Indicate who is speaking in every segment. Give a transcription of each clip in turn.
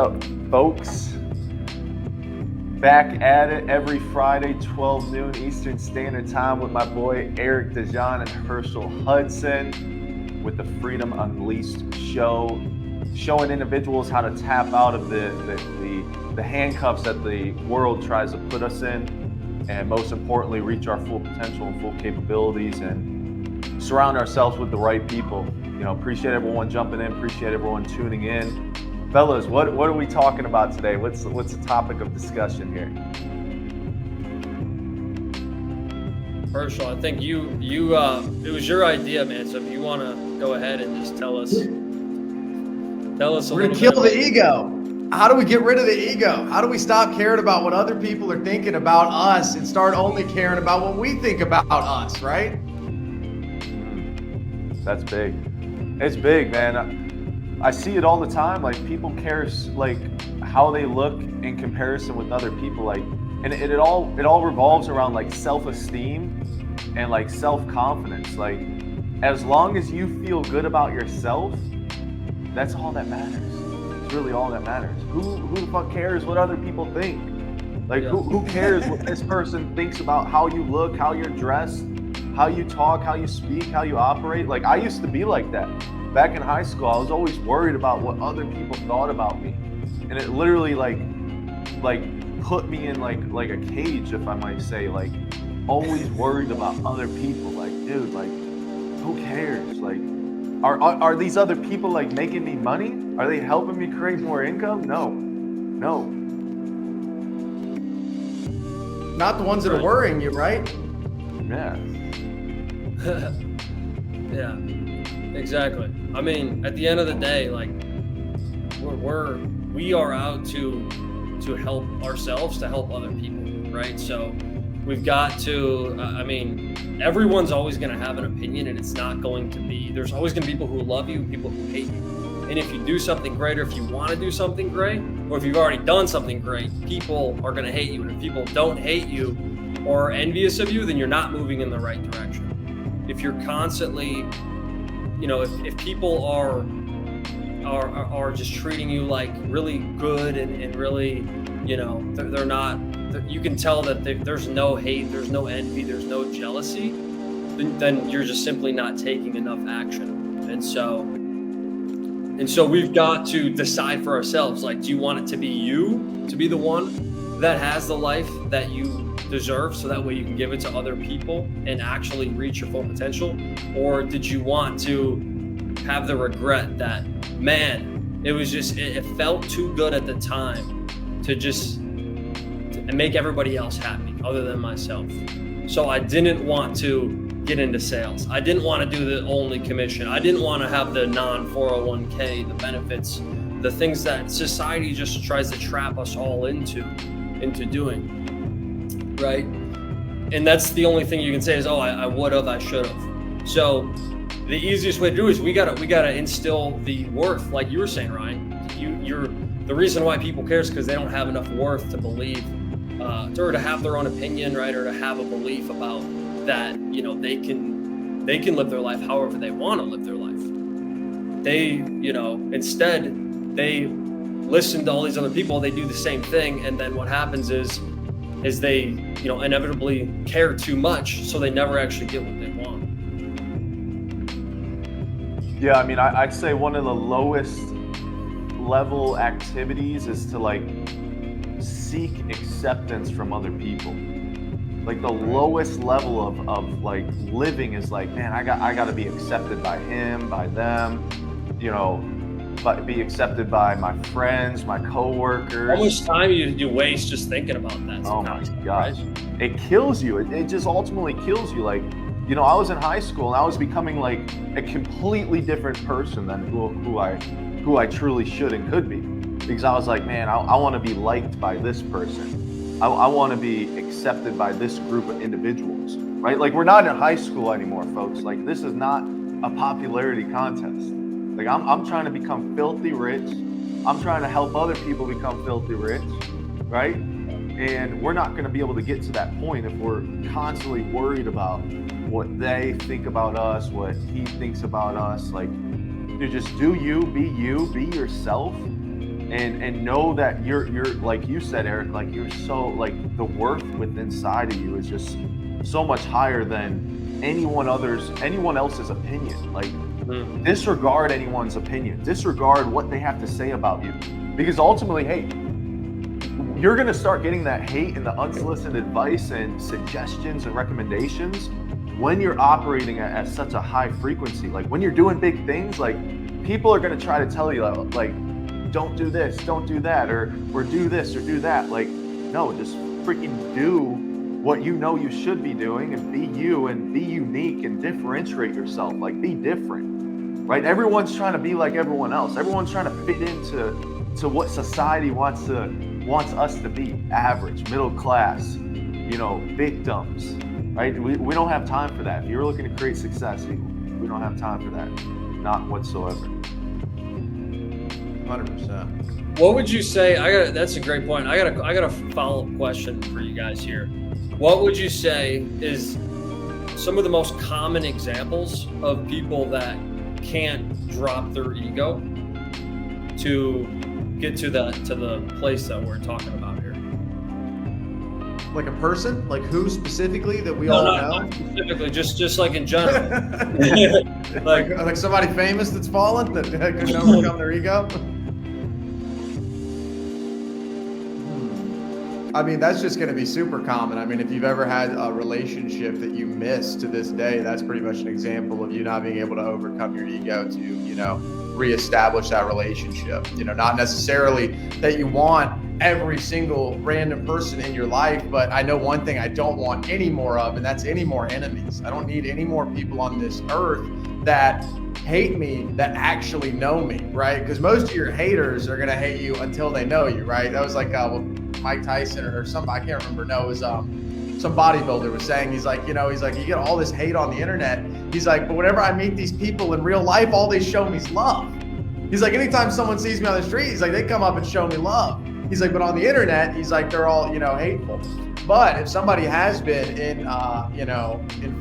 Speaker 1: up, folks? Back at it every Friday, 12 noon Eastern Standard Time with my boy Eric DeJean and Herschel Hudson with the Freedom Unleashed show, showing individuals how to tap out of the handcuffs that the world tries to put us in, and most importantly, reach our full potential and full capabilities and surround ourselves with the right people. You know, appreciate everyone jumping in, appreciate everyone tuning in. Fellas, what are we talking about today? What's the topic of discussion here?
Speaker 2: Herschel, I think you it was your idea, man. So if you want to go ahead and just tell us a
Speaker 3: We're gonna kill the ego. How do we get rid of the ego? How do we stop caring about what other people are thinking about us and start only caring about what we think about us, right?
Speaker 1: That's big. It's big, man. I see it all the time. Like, people care like how they look in comparison with other people. Like, and it all revolves around like self-esteem and like self-confidence. Like, as long as you feel good about yourself, that's all that matters. It's really all that matters. Who the fuck cares what other people think? Like, who cares what this person thinks about how you look, how you're dressed, how you talk, how you speak, how you operate? Like, I used to be like that. Back in high school, I was always worried about what other people thought about me. And it literally like put me in like a cage, if I might say, like always worried about other people. Like, dude, like, who cares? Like, are these other people like making me money? Are they helping me create more income? No.
Speaker 3: Not the ones that are worrying you, right?
Speaker 1: Yeah.
Speaker 2: Yeah, exactly. I mean, at the end of the day, like we are out to help ourselves, to help other people, right? So we've got to, I mean, everyone's always going to have an opinion, and it's not going to be, there's always going to be people who love you, people who hate you. And if you do something great, or if you want to do something great, or if you've already done something great, people are going to hate you. And if people don't hate you or are envious of you, then you're not moving in the right direction. If you're constantly, you know, if people are just treating you like really good and really, you know, they're not, you can tell that there's no hate, there's no envy, there's no jealousy, then you're just simply not taking enough action. And so we've got to decide for ourselves, like, do you want it to be you, to be the one that has the life that you deserve, so that way you can give it to other people and actually reach your full potential? Or did you want to have the regret that, man, it felt too good at the time to make everybody else happy other than myself. So I didn't want to get into sales. I didn't want to do the only commission. I didn't want to have the non-401k, the benefits, the things that society just tries to trap us all into doing, right? And that's the only thing you can say is, oh, I would have, I should have. So the easiest way to do it is we gotta instill the worth, like you were saying, Ryan. You're the reason why people care is because they don't have enough worth to believe, or to have their own opinion, right, or to have a belief about that. You know, they can live their life however they want to live their life. They, you know, instead they listen to all these other people. They do the same thing, and then what happens is they, you know, inevitably care too much, so they never actually get what they want.
Speaker 1: Yeah, I mean, I'd say one of the lowest level activities is to like seek acceptance from other people. Like, the lowest level of like living is like, man, I got to be accepted by him, by them, you know, but be accepted by my friends, my coworkers.
Speaker 2: How much time you waste just thinking about that?
Speaker 1: Oh my gosh, right? It kills you. It just ultimately kills you. Like, you know, I was in high school and I was becoming like a completely different person than who I truly should and could be, because I was like, man, I want to be liked by this person. I want to be accepted by this group of individuals, right? Like, we're not in high school anymore, folks. Like, this is not a popularity contest. Like, I'm trying to become filthy rich. I'm trying to help other people become filthy rich, right? And we're not going to be able to get to that point if we're constantly worried about what they think about us, what he thinks about us. Like, you just do you, be yourself, and know that you're like you said, Eric, like you're so like the worth within inside of you is just so much higher than anyone else's opinion. Like disregard anyone's opinion, disregard what they have to say about you, because ultimately, hey, you're going to start getting that hate and the unsolicited advice and suggestions and recommendations when you're operating at such a high frequency. Like when you're doing big things, like people are going to try to tell you like, don't do this, don't do that, or do this or do that. Like, no, just freaking do what you know you should be doing and be you and be unique and differentiate yourself. Like be different, right? Everyone's trying to be like everyone else. Everyone's trying to fit into what society wants us to be: average, middle class, victims, right? We don't have time for that. If you're looking to create success, we don't have time for that, not whatsoever.
Speaker 3: 100%.
Speaker 2: What would you say? That's a great point. I got a follow-up question for you guys here. What would you say is some of the most common examples of people that can't drop their ego to get to the place that we're talking about here?
Speaker 3: Like a person? Like who specifically that we all know?
Speaker 2: Not specifically, just like in general.
Speaker 3: like somebody famous that's fallen that couldn't overcome their ego? I mean, that's just going to be super common. I mean, if you've ever had a relationship that you miss to this day, that's pretty much an example of you not being able to overcome your ego to, reestablish that relationship. Not necessarily that you want every single random person in your life, but I know one thing I don't want any more of, and that's any more enemies. I don't need any more people on this earth that hate me that actually know me, right? Because most of your haters are going to hate you until they know you, right? That was like Mike Tyson or somebody, I can't remember. No, it was some bodybuilder was saying, he's like, you get all this hate on the internet. He's like, but whenever I meet these people in real life, all they show me is love. He's like, anytime someone sees me on the street, he's like, they come up and show me love. He's like, but on the internet, he's like, they're all, hateful. But if somebody has been in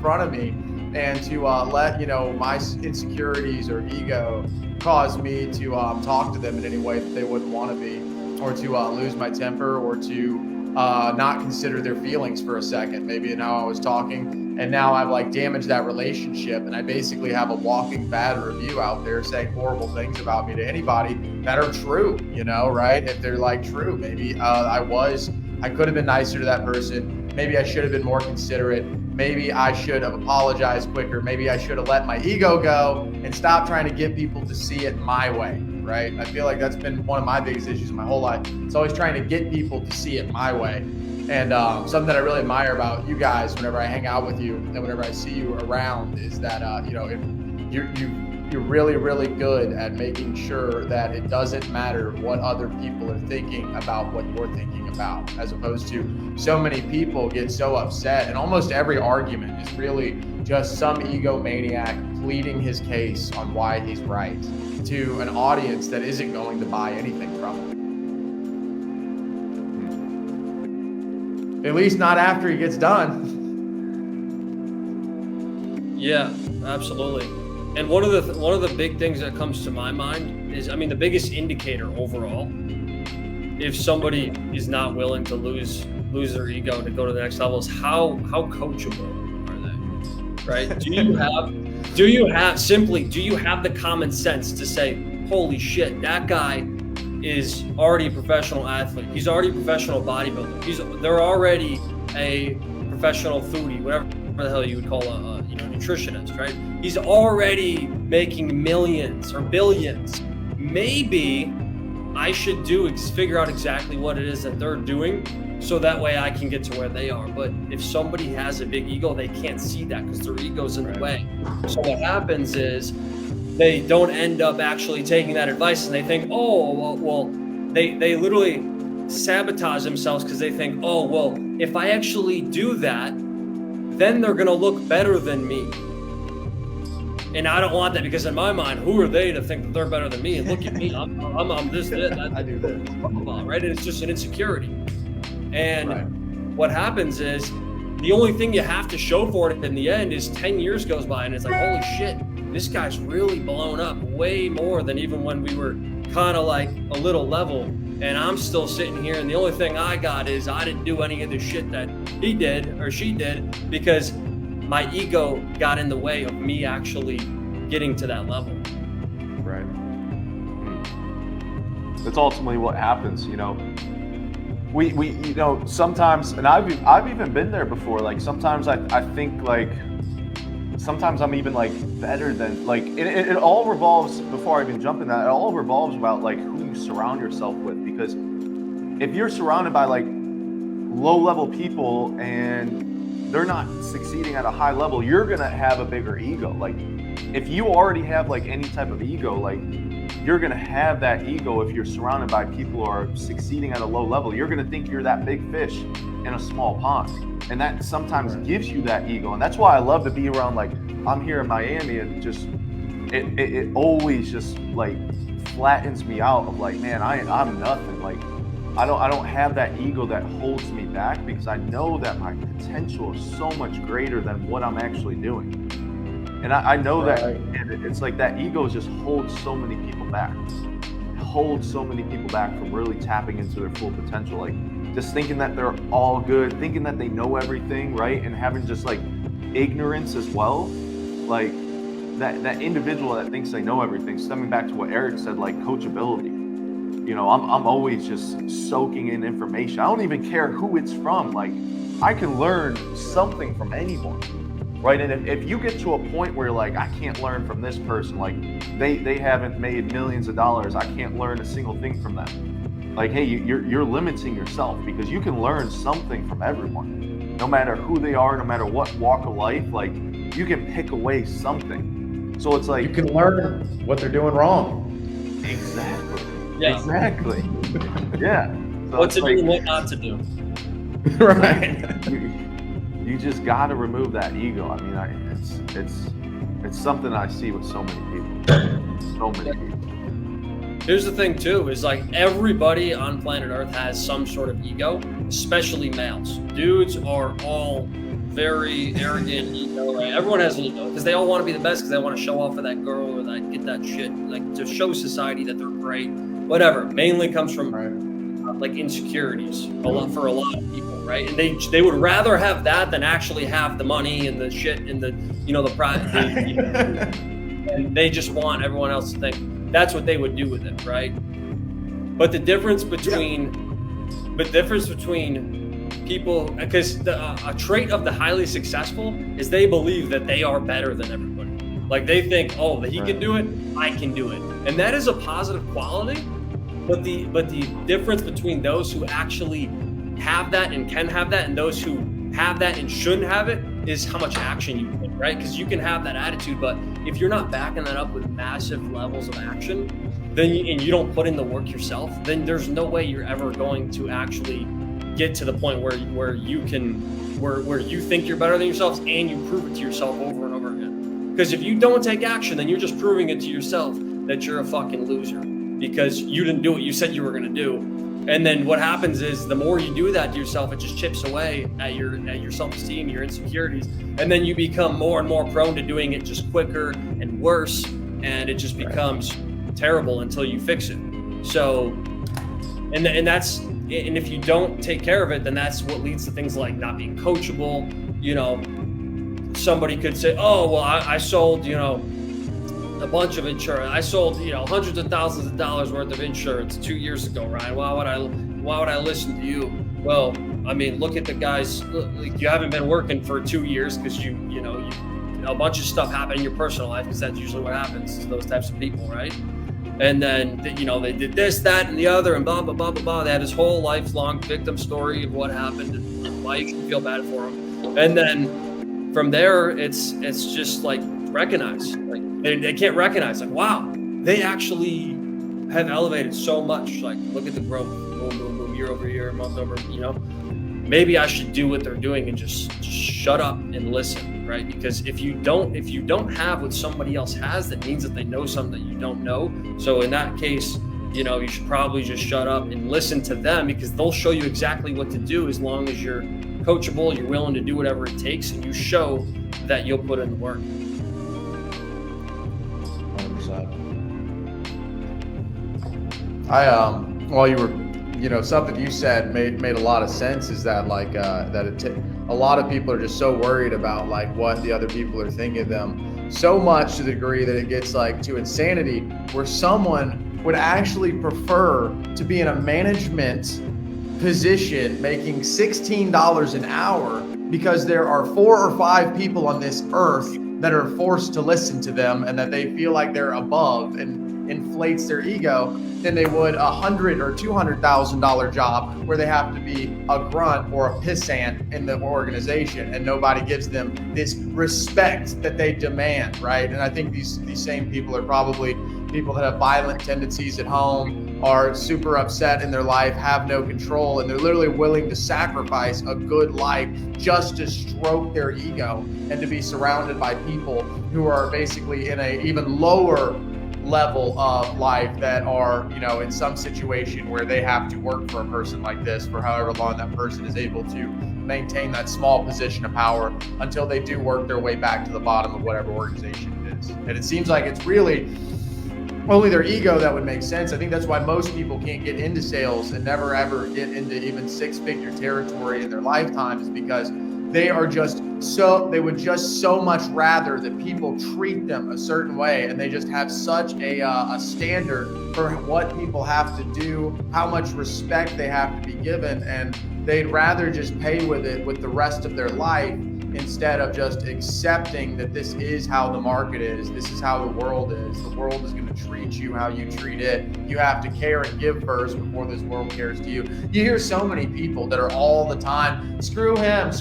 Speaker 3: front of me and to let, my insecurities or ego cause me to talk to them in any way that they wouldn't want to be, or to lose my temper, or to not consider their feelings for a second, maybe in how I was talking, and now I've damaged that relationship, and I basically have a walking bad review out there saying horrible things about me to anybody that are true, right? If they're true, maybe I could have been nicer to that person. Maybe I should have been more considerate. Maybe I should have apologized quicker. Maybe I should have let my ego go and stop trying to get people to see it my way, right? I feel like that's been one of my biggest issues in my whole life. It's always trying to get people to see it my way. And something that I really admire about you guys whenever I hang out with you and whenever I see you around is that, you're really, really good at making sure that it doesn't matter what other people are thinking about what you're thinking about, as opposed to so many people get so upset, and almost every argument is really just some egomaniac pleading his case on why he's right to an audience that isn't going to buy anything from him. At least not after he gets done.
Speaker 2: Yeah, absolutely. And one of the big things that comes to my mind is, the biggest indicator overall, if somebody is not willing to lose their ego to go to the next level, is how coachable are they, right? Do you have the common sense to say, holy shit, that guy is already a professional athlete. He's already a professional bodybuilder. They're already a professional foodie, whatever the hell you would call a nutritionist, right? He's already making millions or billions. Maybe I should figure out exactly what it is that they're doing, so that way I can get to where they are. But if somebody has a big ego, they can't see that because their ego's in the way. So what happens is they don't end up actually taking that advice, and they think, they literally sabotage themselves because they think, if I actually do that, then they're going to look better than me. And I don't want that, because in my mind, who are they to think that they're better than me? And look at me, I'm this, that,
Speaker 3: I do this.
Speaker 2: Right? And it's just an insecurity. And what happens is, the only thing you have to show for it in the end is 10 years goes by and it's like, holy shit, this guy's really blown up way more than even when we were kind of like a little level, and I'm still sitting here, and the only thing I got is I didn't do any of the shit that he did or she did because my ego got in the way of me actually getting to that level.
Speaker 3: Right.
Speaker 1: That's ultimately what happens, you know. We you know, sometimes, and I've even been there before. Like sometimes I think like sometimes I'm even like better than like it all revolves, before I even jump in that, it all revolves about like who you surround yourself with. Because if you're surrounded by like low level people and they're not succeeding at a high level, you're gonna have a bigger ego. Like if you already have like any type of ego, like you're gonna have that ego if you're surrounded by people who are succeeding at a low level. You're gonna think you're that big fish in a small pond. And that sometimes gives you that ego. And that's why I love to be around, like, I'm here in Miami, and just, it always just like flattens me out of like, man, I'm nothing. Like, I don't have that ego that holds me back, because I know that my potential is so much greater than what I'm actually doing. And I know that it's like that ego just holds so many people back. It holds so many people back from really tapping into their full potential. Like just thinking that they're all good, thinking that they know everything, right? And having just like ignorance as well. Like that individual that thinks they know everything, stemming back to what Eric said, like coachability. You know, I'm always just soaking in information. I don't even care who it's from. Like I can learn something from anyone. Right, and if you get to a point where like, I can't learn from this person, like they haven't made millions of dollars, I can't learn a single thing from them. Like, hey, you're limiting yourself, because you can learn something from everyone, no matter who they are, no matter what walk of life. Like you can pick away something. So it's like
Speaker 3: you can learn what they're doing wrong.
Speaker 1: Exactly.
Speaker 2: Yeah.
Speaker 1: Exactly. Yeah. So
Speaker 2: what to do and what not to do.
Speaker 3: Right.
Speaker 1: You just got to remove that ego. I mean, it's something I see with so many people. So many people.
Speaker 2: Here's the thing too, is like everybody on planet Earth has some sort of ego, especially males. Dudes are all very arrogant ego, right? Everyone has an ego because they all want to be the best, because they want to show off for that girl or that get that shit, like to show society that they're great. Whatever. Mainly comes from like insecurities for a lot of people, right? And they would rather have that than actually have the money and the shit and the, you know, the pride. And they just want everyone else to think that's what they would do with it, right? But the difference between people, because a trait of the highly successful is they believe that they are better than everybody. Like they think, oh, that he can do it, I can do it, and that is a positive quality. But the difference between those who actually have that and can have that, and those who have that and shouldn't have it, is how much action you put, right? Because you can have that attitude, but if you're not backing that up with massive levels of action, then you don't put in the work yourself, then there's no way you're ever going to actually get to the point where you think you're better than yourselves and you prove it to yourself over and over again. Because if you don't take action, then you're just proving it to yourself that you're a fucking loser, because you didn't do what you said you were going to do. And then what happens is the more you do that to yourself, it just chips away at your self-esteem, your insecurities. And then you become more and more prone to doing it just quicker and worse. And it just becomes terrible until you fix it. So, and if you don't take care of it, then that's what leads to things like not being coachable. You know, somebody could say, oh, well, I sold, you know, a bunch of insurance. I sold, you know, hundreds of thousands of dollars worth of insurance 2 years ago, Ryan. Why would I listen to you? Well, I mean, look at the guys. Like, you haven't been working for 2 years because a bunch of stuff happened in your personal life, because that's usually what happens to those types of people, right? And then, you know, they did this, that, and the other, and blah, blah, blah, blah, blah. They had this whole lifelong victim story of what happened, and why you can feel bad for them. And then from there, it's just like, recognize, like they can't recognize, like, wow, they actually have elevated so much. Like, look at the growth, boom, boom, boom, year over year, month over, you know. Maybe I should do what they're doing and just shut up and listen, right? Because if you don't have what somebody else has, that means that they know something that you don't know. So in that case, you know, you should probably just shut up and listen to them, because they'll show you exactly what to do, as long as you're coachable, you're willing to do whatever it takes, and you show that you'll put in the work.
Speaker 3: 100%. While you were, something you said made a lot of sense, is that like a lot of people are just so worried about like what the other people are thinking of them, so much to the degree that it gets like to insanity, where someone would actually prefer to be in a management position making $16 an hour because there are 4 or 5 people on this earth that are forced to listen to them and that they feel like they're above, and inflates their ego, than they would $100,000 or $200,000 job where they have to be a grunt or a pissant in the organization and nobody gives them this respect that they demand, right? And I think these same people are probably people that have violent tendencies at home, are super upset in their life, have no control, and they're literally willing to sacrifice a good life just to stroke their ego and to be surrounded by people who are basically in a even lower level of life that are, in some situation where they have to work for a person like this for however long that person is able to maintain that small position of power until they do work their way back to the bottom of whatever organization it is. And it seems like it's really only their ego that would make sense. I think that's why most people can't get into sales and never ever get into even 6-figure territory in their lifetime, is because they would just so much rather that people treat them a certain way, and they just have such a standard for what people have to do, how much respect they have to be given, and they'd rather just pay with it with the rest of their life instead of just accepting that this is how the market is, this is how the world is. The world is going to treat you how you treat it. You have to care and give first before this world cares to you. You hear so many people that are all the time, screw him,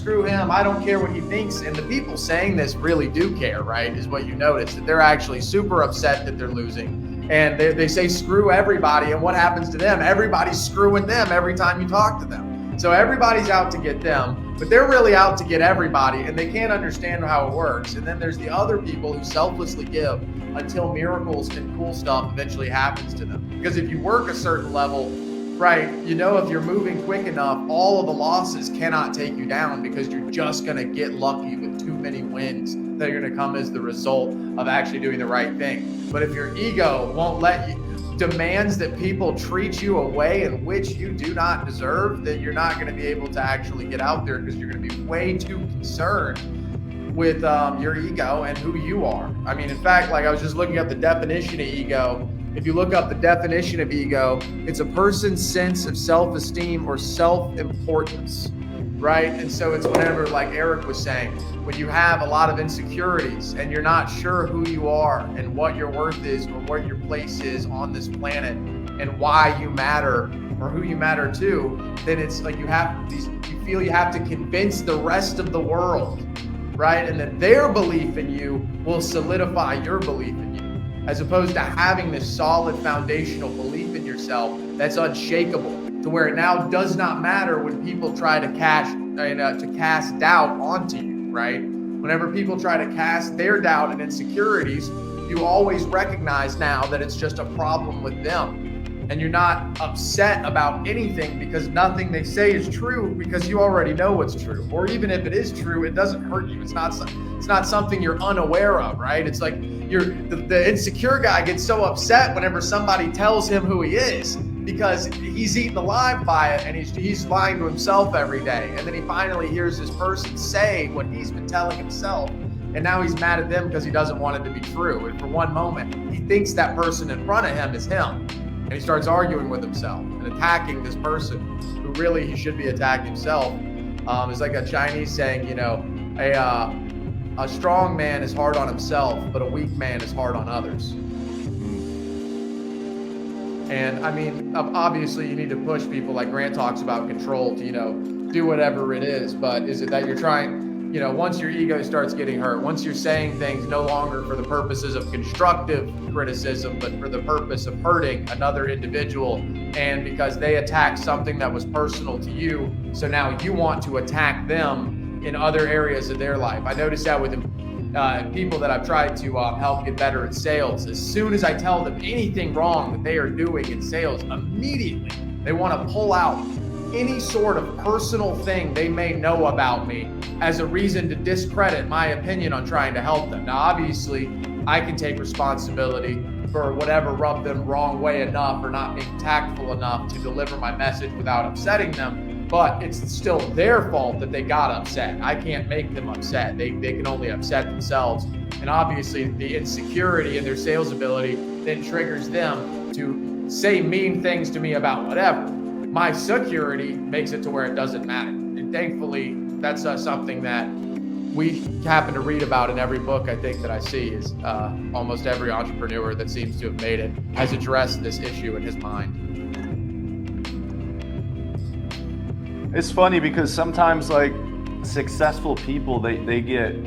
Speaker 3: I don't care what he thinks. And the people saying this really do care, right? Is what you notice, that they're actually super upset that they're losing. And they say screw everybody, and what happens to them? Everybody's screwing them every time you talk to them. So everybody's out to get them, but they're really out to get everybody, and they can't understand how it works. And then there's the other people who selflessly give until miracles and cool stuff eventually happens to them. Because if you work a certain level, right, if you're moving quick enough, all of the losses cannot take you down, because you're just going to get lucky with too many wins that are going to come as the result of actually doing the right thing. But if your ego won't let you, demands that people treat you a way in which you do not deserve, then you're not going to be able to actually get out there, because you're going to be way too concerned with your ego and who you are. I mean, in fact, like I was just looking up the definition of ego. If you look up the definition of ego, it's a person's sense of self-esteem or self-importance, right? And so it's whenever, like Eric was saying, when you have a lot of insecurities and you're not sure who you are and what your worth is or what your place is on this planet and why you matter or who you matter to, then it's like you feel you have to convince the rest of the world, right? And then their belief in you will solidify your belief in you, as opposed to having this solid foundational belief in yourself that's unshakable, to where it now does not matter when people try to cast doubt onto you, right? Whenever people try to cast their doubt and insecurities, you always recognize now that it's just a problem with them. And you're not upset about anything because nothing they say is true, because you already know what's true. Or even if it is true, it doesn't hurt you. It's not something you're unaware of, right? It's like the insecure guy gets so upset whenever somebody tells him who he is, because he's eaten alive by it, and he's lying to himself every day. And then he finally hears this person say what he's been telling himself, and now he's mad at them because he doesn't want it to be true. And for one moment, he thinks that person in front of him is him, and he starts arguing with himself and attacking this person who really he should be attacking himself. It's like a Chinese saying, a strong man is hard on himself, but a weak man is hard on others. And I mean, obviously you need to push people, like Grant talks about, control to, do whatever it is. But is it that you're trying, once your ego starts getting hurt, once you're saying things no longer for the purposes of constructive criticism, but for the purpose of hurting another individual, and because they attacked something that was personal to you, so now you want to attack them in other areas of their life. I noticed that with people that I've tried to help get better at sales. As soon as I tell them anything wrong that they are doing in sales, immediately they want to pull out any sort of personal thing they may know about me as a reason to discredit my opinion on trying to help them. Now, obviously, I can take responsibility for whatever rubbed them wrong way enough or not being tactful enough to deliver my message without upsetting them. But it's still their fault that they got upset. I can't make them upset. They can only upset themselves. And obviously the insecurity in their sales ability then triggers them to say mean things to me about whatever. My security makes it to where it doesn't matter. And thankfully, that's something that we happen to read about in every book I think that I see is almost every entrepreneur that seems to have made it has addressed this issue in his mind.
Speaker 1: It's funny because sometimes like successful people, they get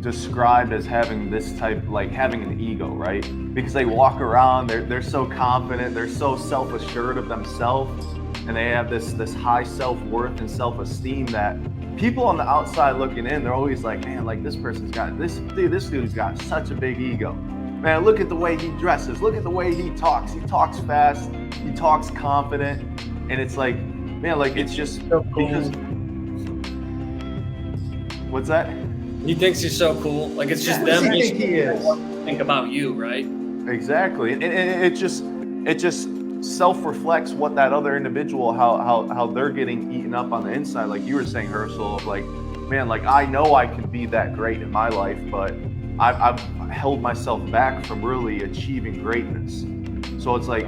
Speaker 1: described as having this type, like having an ego, right? Because they walk around, they're so confident, they're so self-assured of themselves, and they have this high self-worth and self-esteem that people on the outside looking in, they're always like, man, like this person's got this dude's got such a big ego. Man, look at the way he dresses, look at the way he talks fast, he talks confident. And it's like, man, like it's just
Speaker 2: so cool.
Speaker 1: Because what's that?
Speaker 2: He thinks he's so cool. Like it's just them.
Speaker 3: I think he is.
Speaker 2: Think about you, right?
Speaker 1: Exactly. And it just self-reflects what that other individual, how they're getting eaten up on the inside. Like you were saying, Herschel, of like, man, like I know I can be that great in my life, but I've held myself back from really achieving greatness. So it's like,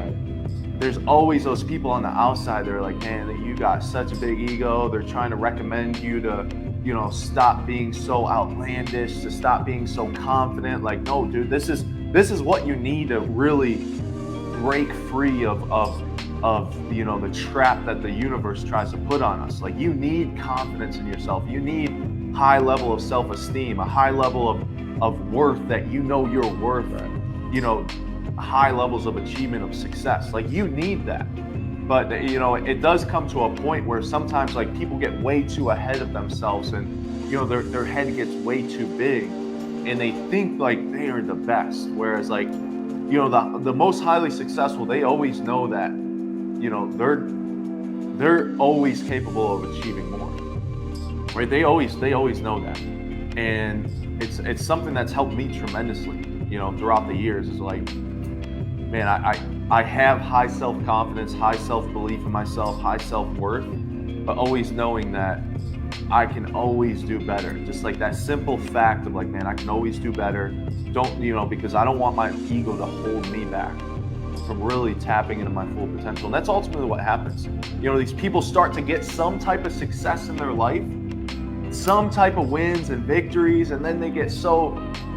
Speaker 1: there's always those people on the outside that are like, man, that you got such a big ego. They're trying to recommend you to, you know, stop being so outlandish, to stop being so confident. Like, no, dude, this is what you need to really break free of you know, the trap that the universe tries to put on us. Like you need confidence in yourself. You need high level of self-esteem, a high level of worth that you know you're worth, you know, high levels of achievement of success. Like you need that. But you know, it does come to a point where sometimes like people get way too ahead of themselves and you know their head gets way too big and they think like they are the best. Whereas like, you know, the most highly successful, they always know that, you know, they're always capable of achieving more. Right? They always know that. And it's something that's helped me tremendously, you know, throughout the years. Is like, man, I have high self-confidence, high self-belief in myself, high self-worth, but always knowing that I can always do better. Just like that simple fact of like, man, I can always do better. Don't, you know, because I don't want my ego to hold me back from really tapping into my full potential. And that's ultimately what happens. You know, these people start to get some type of success in their life, some type of wins and victories, and then they get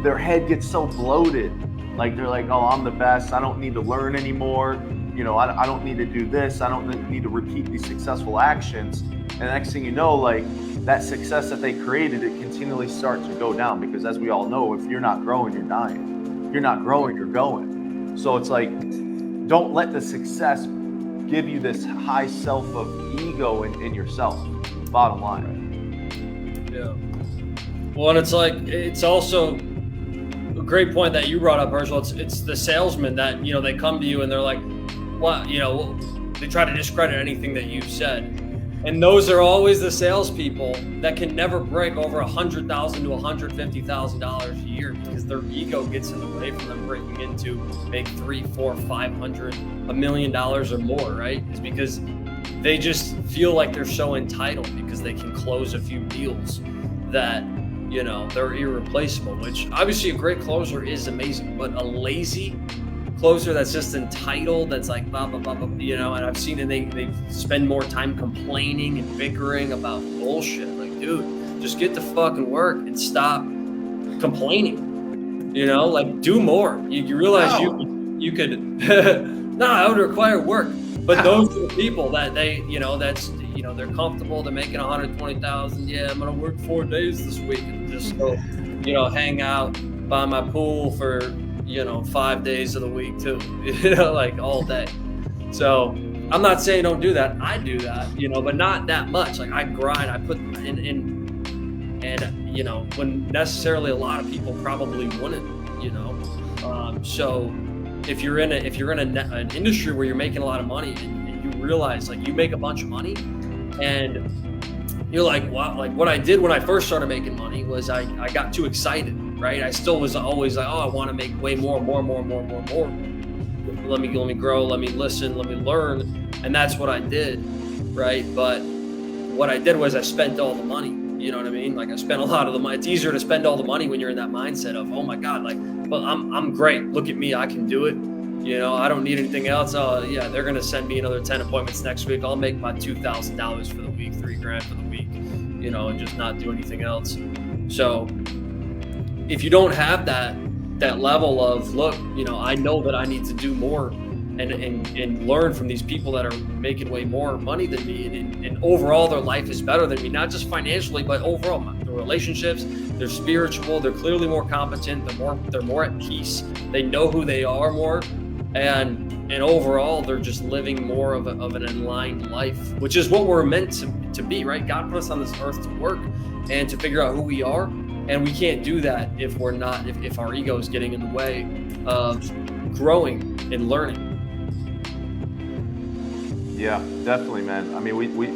Speaker 1: their head gets so bloated. Like they're like, oh, I'm the best. I don't need to learn anymore. You know, I don't need to do this. I don't need to repeat these successful actions. And the next thing you know, like that success that they created, it continually starts to go down because as we all know, if you're not growing, you're dying. If you're not growing, you're going. So it's like, don't let the success give you this high self of ego in yourself. Bottom line.
Speaker 2: Yeah. Well, and it's like, it's also a great point that you brought up, Herschel. It's the salesman that, you know, they come to you and they're like, what, you know, they try to discredit anything that you've said. And those are always the salespeople that can never break over $100,000 to $150,000 a year because their ego gets in the way from them breaking into make $300,000, $400,000, $500,000, $1 million or more, right? It's because they just feel like they're so entitled because they can close a few deals that, you know, they're irreplaceable, which obviously a great closer is amazing, but a lazy closer that's just entitled, that's like blah, blah, blah, blah, you know, and I've seen it, they spend more time complaining and bickering about bullshit. Like, dude, just get to fucking work and stop complaining, you know, like do more. You realize you could, no, I would require work. But those are the people that they, you know, that's, you know, they're comfortable, they're making 120,000. Yeah, I'm going to work 4 days this week and just go, you know, hang out by my pool for, you know, 5 days of the week too, you know, like all day. So I'm not saying don't do that. I do that, you know, but not that much. Like I grind, I put in, and you know, when necessarily a lot of people probably wouldn't, you know. So if you're in an industry where you're making a lot of money and you realize like you make a bunch of money and you're like, wow, like what I did when I first started making money was I got too excited, right? I still was always like, oh, I want to make way more. Let me grow, let me listen, let me learn. And that's what I did, right? But what I did was I spent all the money. You know what I mean? Like I spent a lot of the money. It's easier to spend all the money when you're in that mindset of, oh my God, like, well, I'm great. Look at me, I can do it. You know, I don't need anything else. Oh yeah, they're gonna send me another 10 appointments next week. I'll make my $2,000 for the week, $3,000 for the week, you know, and just not do anything else. So if you don't have that level of, look, you know, I know that I need to do more and learn from these people that are making way more money than me, and overall their life is better than me, not just financially, but overall their relationships, they're spiritual, they're clearly more competent, they're more at peace, they know who they are more, and overall they're just living more of an aligned life, which is what we're meant to be, right? God put us on this earth to work and to figure out who we are, and we can't do that if we're not, if our ego is getting in the way of growing and learning.
Speaker 1: Yeah, definitely, man. I mean, we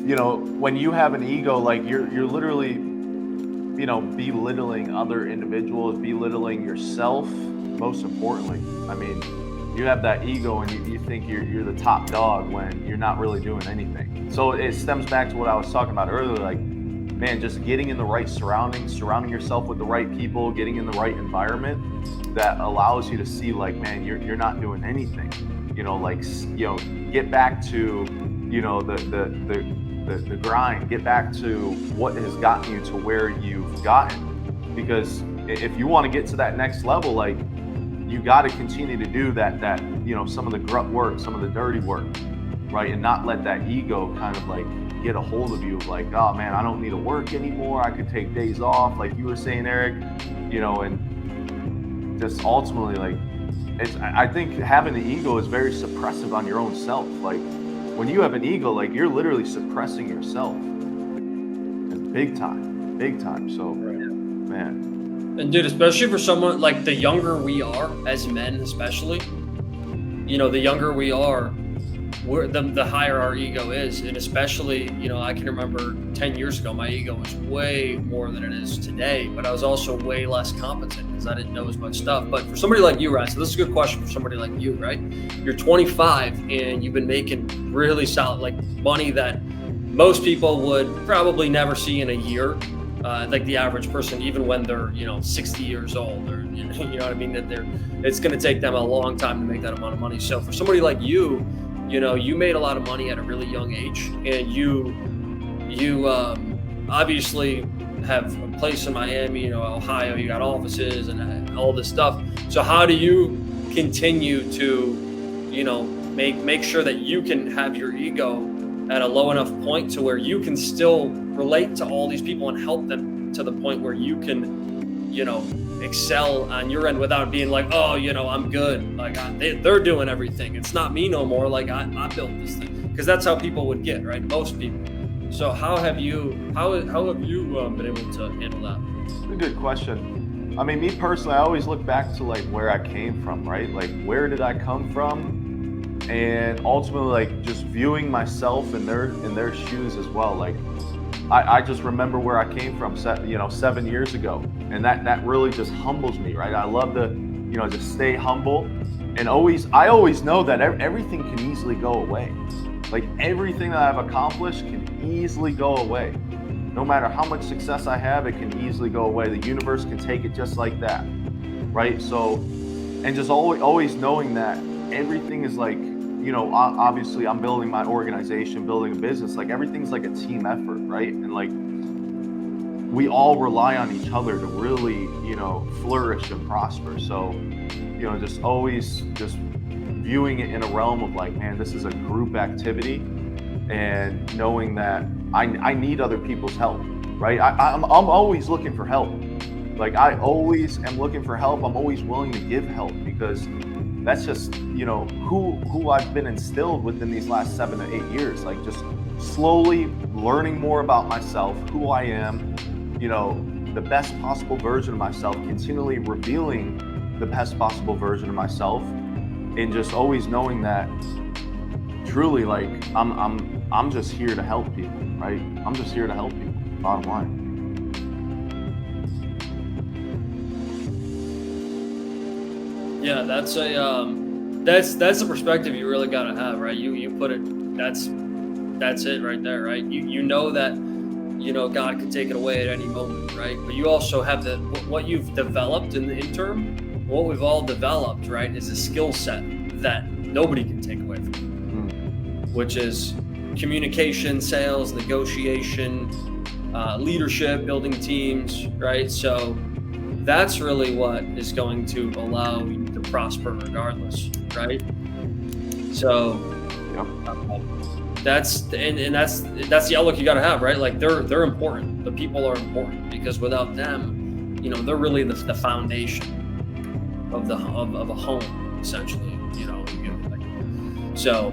Speaker 1: you know, when you have an ego, like you're literally, you know, belittling other individuals, belittling yourself. Most importantly, I mean, you have that ego and you think you're the top dog when you're not really doing anything. So it stems back to what I was talking about earlier, like, man, just getting in the right surroundings, surrounding yourself with the right people, getting in the right environment that allows you to see, like, man, you're not doing anything. You know, like, you know, get back to, you know, the grind, get back to what has gotten you to where you've gotten. Because if you want to get to that next level, like, you got to continue to do that, you know, some of the grunt work, some of the dirty work, right? And not let that ego kind of like get a hold of you of like, oh man, I don't need to work anymore. I could take days off, like you were saying, Eric, you know, and just ultimately, like, I think having the ego is very suppressive on your own self. Like when you have an ego, like you're literally suppressing yourself. It's big time. So,
Speaker 2: Right.
Speaker 1: Man.
Speaker 2: And dude, especially for someone like the younger we are as men, especially, you know, the younger we are, the higher our ego is. And especially, you know, I can remember 10 years ago, my ego was way more than it is today, but I was also way less competent because I didn't know as much stuff. But for somebody like you, Ryan, so this is a good question for somebody like you, right? You're 25 and you've been making really solid, like money that most people would probably never see in a year. Like the average person, even when they're, you know, 60 years old, or you know what I mean, that it's going to take them a long time to make that amount of money. So for somebody like you, you know, you made a lot of money at a really young age, and you obviously have a place in Miami, you know, Ohio, you got offices and all this stuff. So how do you continue to, you know, make sure that you can have your ego at a low enough point to where you can still relate to all these people and help them to the point where you can, you know, excel on your end without being like, oh, you know, I'm good. Like they're doing everything. It's not me no more. Like I built this thing, because that's how people would get, right? Most people. So how have you been able to handle that?
Speaker 1: It's a good question. I mean, me personally, I always look back to like where I came from, right? Like where did I come from? And ultimately, like just viewing myself in their shoes as well. Like I just remember where I came from, 7 years ago, and that really just humbles me, right? I love to, you know, just stay humble, and I always know that everything can easily go away. Like everything that I've accomplished can easily go away. No matter how much success I have, it can easily go away. The universe can take it just like that, right? So, and just always knowing that everything is like, you know, obviously I'm building my organization, building a business, like everything's like a team effort, right? And like we all rely on each other to really, you know, flourish and prosper. So, you know, just always just viewing it in a realm of like, man, this is a group activity, and knowing that I need other people's help, right? I'm always looking for help. Like I always am looking for help. I'm always willing to give help, because that's just, you know, who I've been instilled within these last 7 to 8 years. Like just slowly learning more about myself, who I am, you know, the best possible version of myself, continually revealing the best possible version of myself, and just always knowing that truly, like I'm just here to help people, right? I'm just here to help people, bottom line.
Speaker 2: Yeah, that's a perspective you really got to have, right? You put it, that's it right there, right? You know that, God could take it away at any moment, right? But you also have what you've developed in the interim, what we've all developed, right, is a skill set that nobody can take away from you, which is communication, sales, negotiation, leadership, building teams, right? So that's really what is going to allow you to prosper regardless, right? So that's the outlook you got to have, right? Like they're important. The people are important because without them, they're really the foundation of a home, essentially. So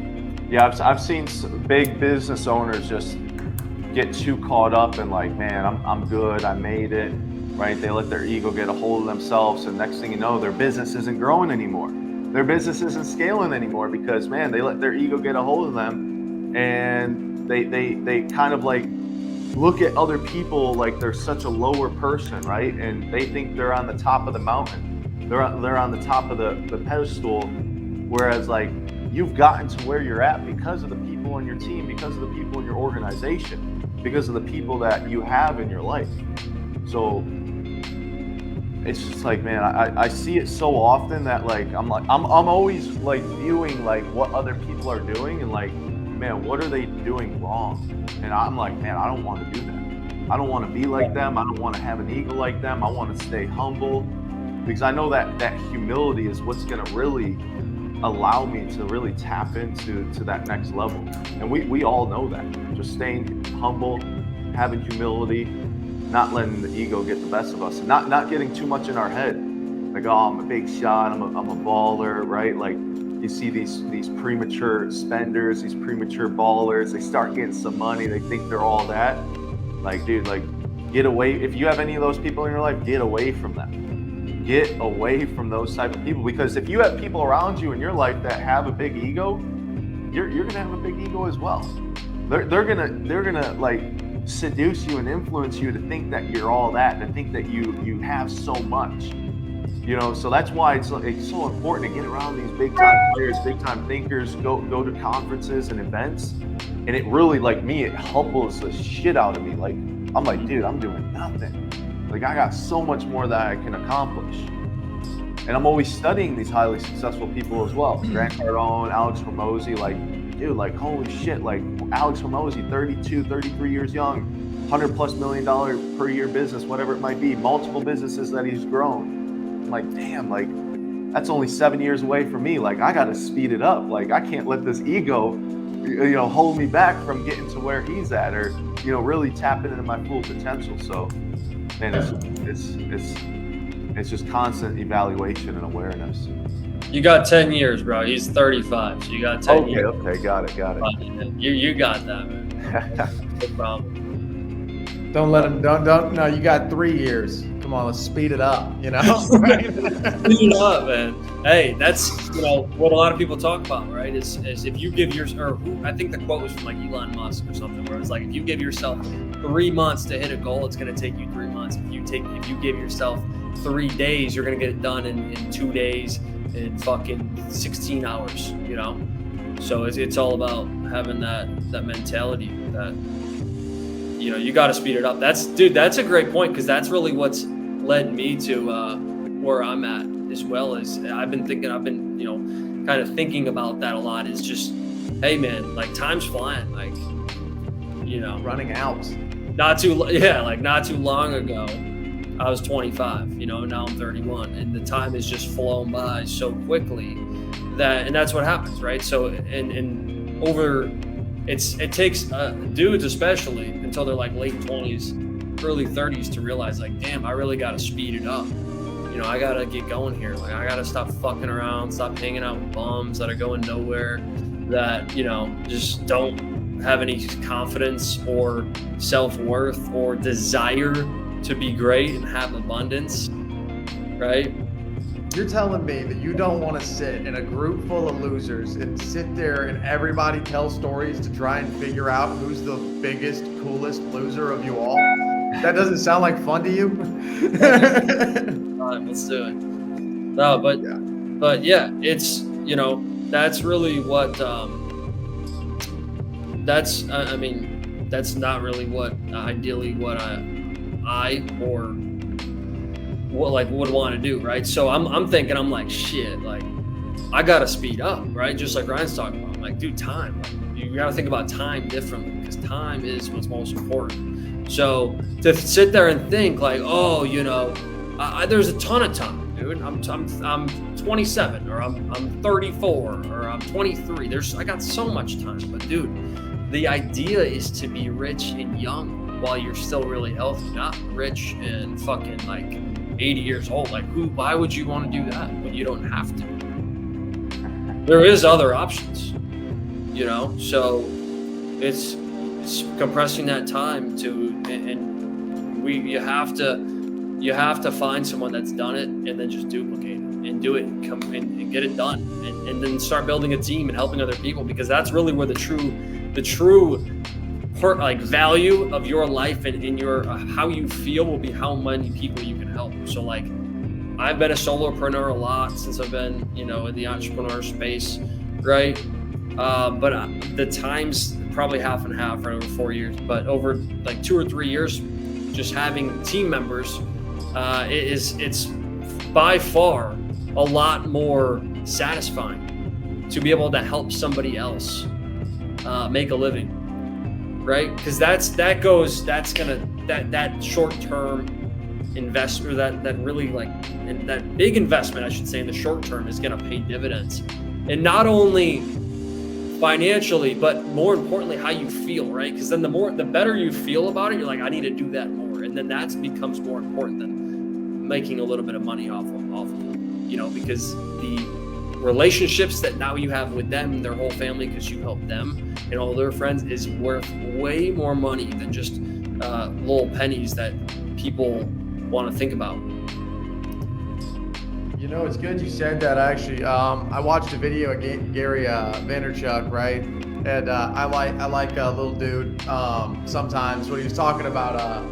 Speaker 1: yeah, I've seen big business owners just get too caught up in like, man, I'm good, I made it, right? They let their ego get a hold of themselves, and next thing you know, their business isn't growing anymore. Their business isn't scaling anymore because, man, they let their ego get a hold of them, and they kind of like look at other people like they're such a lower person, right? And they think they're on the top of the mountain. They're on the top of the pedestal, whereas like you've gotten to where you're at because of the people on your team, because of the people in your organization, because of the people that you have in your life. So it's just like, man, I see it so often that like I'm always like viewing like what other people are doing and like, man, what are they doing wrong? And I'm like, man, I don't want to do that. I don't want to be like them. I don't want to have an ego like them. I want to stay humble because I know that humility is what's going to really allow me to really tap into that next level. And we all know that. Just staying humble, having humility, not letting the ego get the best of us, and not getting too much in our head. Like, oh, I'm a big shot, I'm a baller, right? Like you see these premature spenders, these premature ballers, they start getting some money, they think they're all that. Like, dude, like get away. If you have any of those people in your life, get away from them. Get away from those type of people, because if you have people around you in your life that have a big ego, you're gonna have a big ego as well. They're gonna like seduce you and influence you to think that you're all that, to think that you have so much. So that's why it's so important to get around these big time players, big time thinkers, go to conferences and events. And it really, like me, it humbles the shit out of me. Like I'm like, dude, I'm doing nothing. Like I got so much more that I can accomplish. And I'm always studying these highly successful people as well. Grant Cardone, Alex Hormozy, like, dude, like, holy shit, like Alex Hormozy, 32, 33 years young, $100+ million per year business, whatever it might be, multiple businesses that he's grown. I'm like, damn, like, that's only 7 years away from me. Like, I got to speed it up. Like, I can't let this ego, hold me back from getting to where he's at, or, really tapping into my full potential. So, man, it's just constant evaluation and awareness.
Speaker 2: You got 10 years, bro. He's 35, so you got 10 years.
Speaker 1: Okay, got it.
Speaker 2: You got that, man. No problem.
Speaker 3: Don't let him. Don't. No, you got 3 years. Come on, let's speed it up.
Speaker 2: Speed it up, man. Hey, that's what a lot of people talk about, right? Is if you give I think the quote was from like Elon Musk or something, where it's like, if you give yourself 3 months to hit a goal, it's going to take you 3 months. If you give yourself 3 days, you're going to get it done in 2 days, in fucking 16 hours. So it's all about having that mentality that you got to speed it up. That's a great point, because that's really what's led me to where I'm at, as well. As I've been kind of thinking about that a lot. Is just, hey man, like time's flying, like
Speaker 3: running out.
Speaker 2: Not too long ago, I was 25. Now I'm 31, and the time has just flown by so quickly and that's what happens, right? So and over. It takes dudes especially until they're like late 20s, early 30s to realize, like, damn, I really got to speed it up. I got to get going here. Like, I got to stop fucking around, stop hanging out with bums that are going nowhere, that, just don't have any confidence or self-worth or desire to be great and have abundance, right?
Speaker 3: You're telling me that you don't want to sit in a group full of losers and sit there and everybody tell stories to try and figure out who's the biggest, coolest loser of you all? That doesn't sound like fun to you?
Speaker 2: All right, let's do it. No, but But yeah, it's, that's really what, I mean, that's not really what ideally what I or what like would want to do, right? So I'm thinking, I'm like, shit, like I gotta speed up, right? Just like Ryan's talking about. I'm like, dude, time. Like, you gotta think about time differently because time is what's most important. So to sit there and think like, oh, there's a ton of time, dude. I'm 27, or I'm 34, or I'm 23. I got so much time, but dude, the idea is to be rich and young while you're still really healthy, not rich and fucking like 80 years old. Like, why would you want to do that when you don't have to? There is other options, so it's compressing that time and you have to find someone that's done it and then just duplicate it and do it and come and get it done and then start building a team and helping other people, because that's really where the true value of your life and in your how you feel will be how many people you can help. So like, I've been a solopreneur a lot since I've been, in the entrepreneur space, right? But the time's probably half and half for over 4 years. But over like 2 or 3 years, just having team members, it's by far a lot more satisfying to be able to help somebody else make a living, right? Because that short term investor, that really like, and that big investment, I should say, in the short term is going to pay dividends, and not only financially, but more importantly, how you feel, right? Because then the better you feel about it, you're like, I need to do that more, and then that becomes more important than making a little bit of money off of it, because the relationships that now you have with them, their whole family, because you help them and all their friends, is worth way more money than just little pennies that people want to think about.
Speaker 3: It's good you said that. Actually, I watched a video of Gary Vaynerchuk, right? And I like a little dude sometimes when he was talking about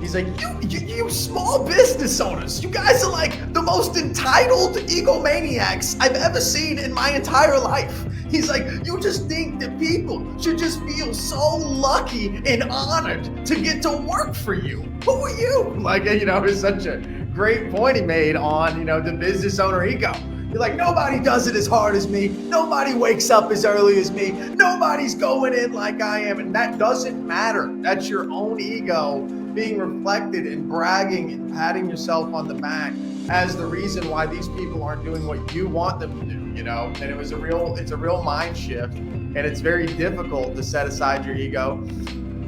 Speaker 3: he's like, you small business owners, you guys are like the most entitled egomaniacs I've ever seen in my entire life. He's like, you just think that people should just feel so lucky and honored to get to work for you. Who are you? Like, it's such a great point he made on, the business owner ego. You're like, nobody does it as hard as me. Nobody wakes up as early as me. Nobody's going in like I am. And that doesn't matter. That's your own ego being reflected and bragging and patting yourself on the back as the reason why these people aren't doing what you want them to do, And it's a real mind shift, and it's very difficult to set aside your ego.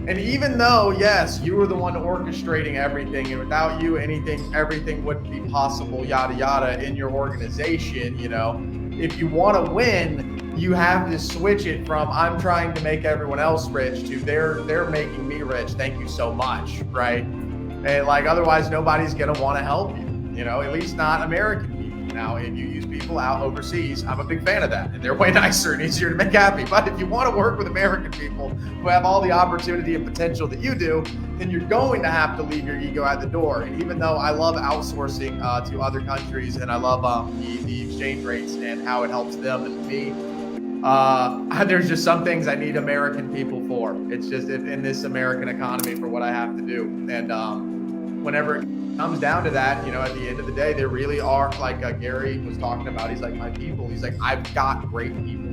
Speaker 3: And even though, yes, you were the one orchestrating everything, and without you, everything wouldn't be possible, yada, yada, in your organization, if you want to win, you have to switch it from I'm trying to make everyone else rich to they're making me rich. Thank you so much, right? And like, otherwise, nobody's going to want to help you, at least not American people. Now, if you use people out overseas, I'm a big fan of that, and they're way nicer and easier to make happy. But if you want to work with American people who have all the opportunity and potential that you do, then you're going to have to leave your ego at the door. And even though I love outsourcing to other countries, and I love the exchange rates and how it helps them and me, there's just some things I need American people for. It's just in this American economy for what I have to do. And whenever it comes down to that, at the end of the day, there really are, like Gary was talking about, he's like, my people, he's like, I've got great people.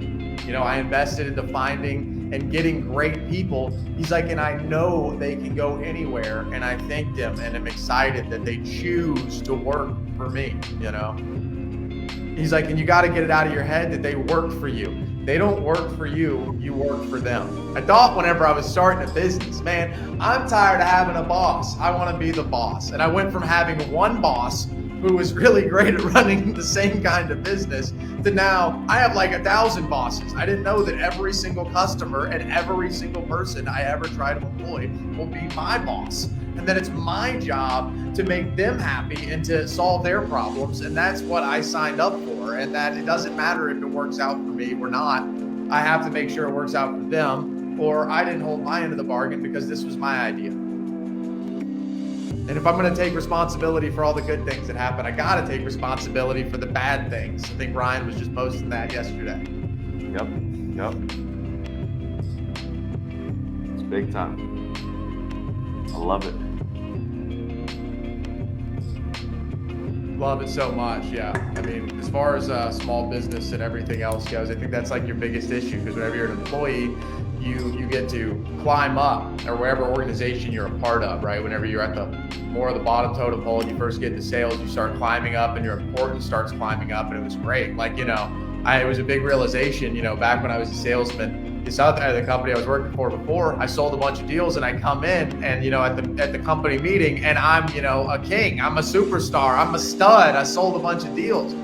Speaker 3: I invested into finding and getting great people. He's like, and I know they can go anywhere, and I thank them, and I'm excited that they choose to work for me, He's like, and you got to get it out of your head that they work for you. They don't work for you, you work for them. I thought whenever I was starting a business, man, I'm tired of having a boss. I want to be the boss. And I went from having one boss who was really great at running the same kind of business to now I have like 1,000 bosses. I didn't know that every single customer and every single person I ever try to employ will be my boss. And then it's my job to make them happy and to solve their problems. And that's what I signed up for. And that it doesn't matter if it works out for me or not. I have to make sure it works out for them, or I didn't hold my end of the bargain because this was my idea. And if I'm going to take responsibility for all the good things that happen, I got to take responsibility for the bad things. I think Ryan was just posting that yesterday.
Speaker 1: Yep. It's big time. I love it.
Speaker 3: Love it so much. Yeah. I mean, as far as small business and everything else goes, I think that's like your biggest issue, because whenever you're an employee, you get to climb up, or wherever organization you're a part of, right? Whenever you're at the more of the bottom totem pole and you first get into sales, you start climbing up and your importance starts climbing up. And it was great. Like, it was a big realization, back when I was a salesman. This other the company I was working for before, I sold a bunch of deals, and I come in and at the company meeting, and I'm a king, I'm a superstar, I'm a stud, I sold a bunch of deals.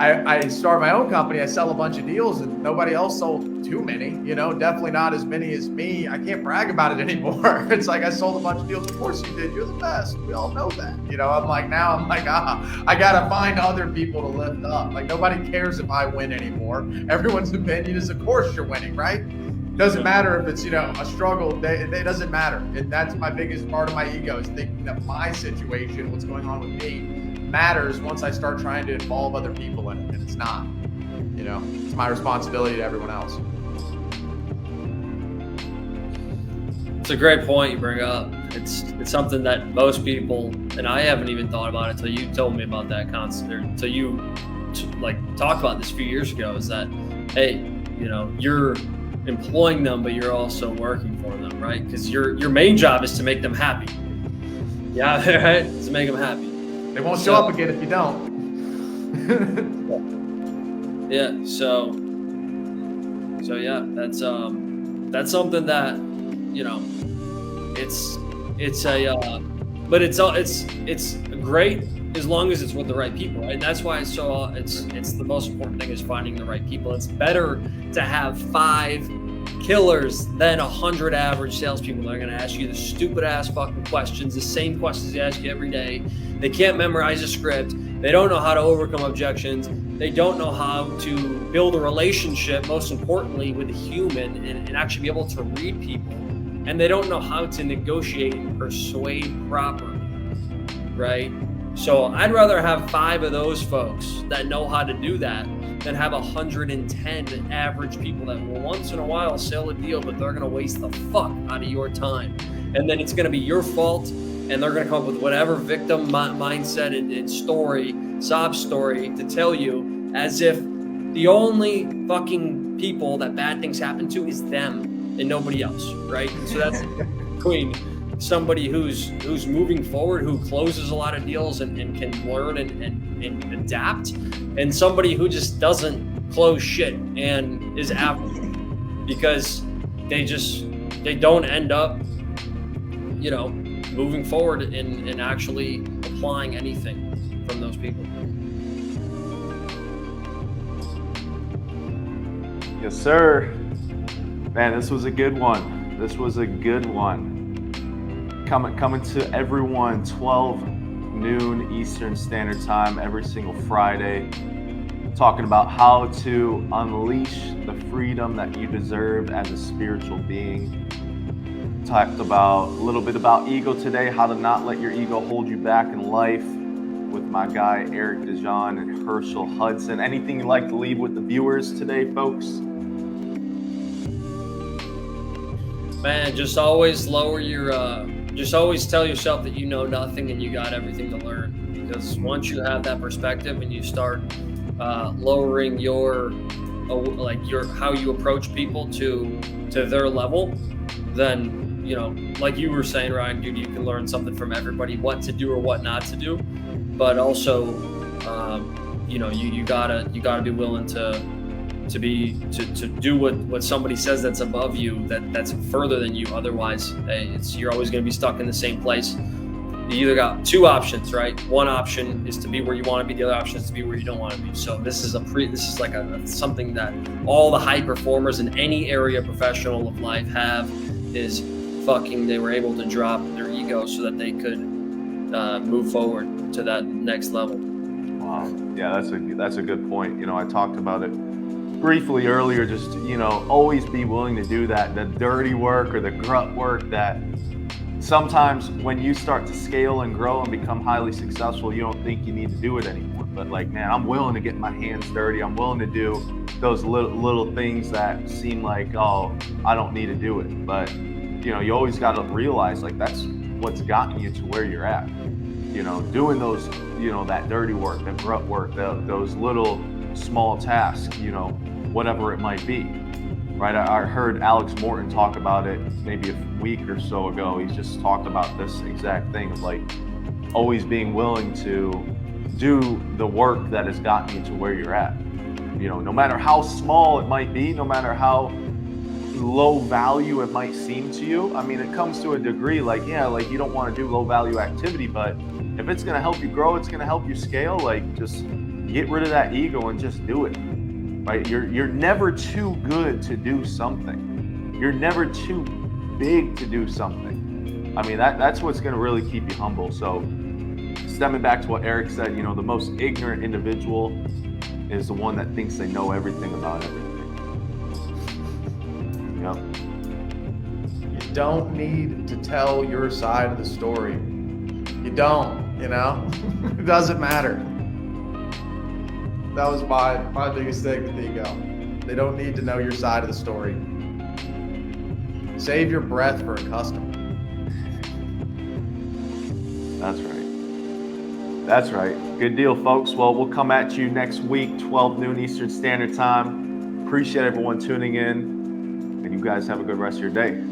Speaker 3: I start my own company, I sell a bunch of deals, and nobody else sold too many, definitely not as many as me. I can't brag about it anymore. It's like, I sold a bunch of deals. Of course you did. You're the best. We all know that. I'm like, I got to find other people to lift up. Like, nobody cares if I win anymore. Everyone's opinion is, of course you're winning, right? Doesn't matter if it's, a struggle. It doesn't matter. And that's my biggest part of my ego, is thinking that my situation, what's going on with me, matters once I start trying to involve other people in it, and it's not. It's my responsibility to everyone else.
Speaker 2: It's a great point you bring up. It's something that most people, and I haven't even thought about it until you told me about that concept, until you talked about this a few years ago, is that, hey, you're employing them, but you're also working for them, right? Because your main job is to make them happy. Yeah, right? To make them happy.
Speaker 3: They won't show up again if you don't.
Speaker 2: Yeah. So yeah, that's something that, but it's great as long as it's with the right people, right? And that's why it's the most important thing is finding the right people. It's better to have 5 killers than 100 average salespeople that are going to ask you the stupid ass fucking questions, the same questions they ask you every day. They can't memorize a script. They don't know how to overcome objections. They don't know how to build a relationship, most importantly, with a human, and actually be able to read people. And they don't know how to negotiate and persuade properly, right? So I'd rather have 5 of those folks that know how to do that than have 110 average people that will once in a while sell a deal, but they're going to waste the fuck out of your time. And then it's going to be your fault, and they're going to come up with whatever victim mindset and story, sob story to tell you, as if the only fucking people that bad things happen to is them and nobody else, right? So that's between somebody who's moving forward, who closes a lot of deals and can learn and adapt, and somebody who just doesn't close shit and is average, because they don't end up moving forward and actually applying anything from those people.
Speaker 1: Yes, sir. Man, this was a good one. Coming to everyone 12 noon Eastern Standard Time every single Friday, talking about how to unleash the freedom that you deserve as a spiritual being. Talked about a little bit about ego today, how to not let your ego hold you back in life, with my guy Eric DeJean and Herschel Hudson. Anything you'd like to leave with the viewers today, folks?
Speaker 2: Man, just always just always tell yourself that you know nothing and you got everything to learn. Because once you have that perspective and you start lowering your how you approach people to their level, then like you were saying, Ryan, dude, you can learn something from everybody, what to do or what not to do. But also, you gotta be willing to do what somebody says that's above you, that's further than you. Otherwise, you're always going to be stuck in the same place. You either got 2 options, right? One option is to be where you want to be. The other option is to be where you don't want to be. So this is something that all the high performers in any area professional of life have, is they were able to drop their ego so that they could move forward to that next level.
Speaker 1: Wow. Yeah, that's a good point. I talked about it briefly earlier, just always be willing to do that, the dirty work or the grunt work that sometimes when you start to scale and grow and become highly successful, you don't think you need to do it anymore. But like, man, I'm willing to get my hands dirty. I'm willing to do those little things that seem like, oh, I don't need to do it. But, you know, you always got to realize like that's what's gotten you to where you're at. You know, doing those, you know, that dirty work, that grunt work, those little small tasks, you know, whatever it might be. Right, I heard Alex Morton talk about it maybe a week or so ago. He's just talked about this exact thing of like always being willing to do the work that has gotten you to where you're at. You know, no matter how small it might be, no matter how low value it might seem to you. I mean, it comes to a degree like, yeah, like you don't want to do low value activity, but if it's going to help you grow, it's going to help you scale, like just get rid of that ego and just do it. Right? You're never too good to do something. You're never too big to do something. I mean, that's what's going to really keep you humble. So stemming back to what Eric said, you know, the most ignorant individual is the one that thinks they know everything about everything. Yep.
Speaker 3: You don't need to tell your side of the story. You don't, you know? It doesn't matter. That was my biggest thing with ego. They don't need to know your side of the story. Save your breath for a customer.
Speaker 1: That's right. That's right. Good deal, folks. Well, we'll come at you next week, 12 noon Eastern Standard Time. Appreciate everyone tuning in, and you guys have a good rest of your day.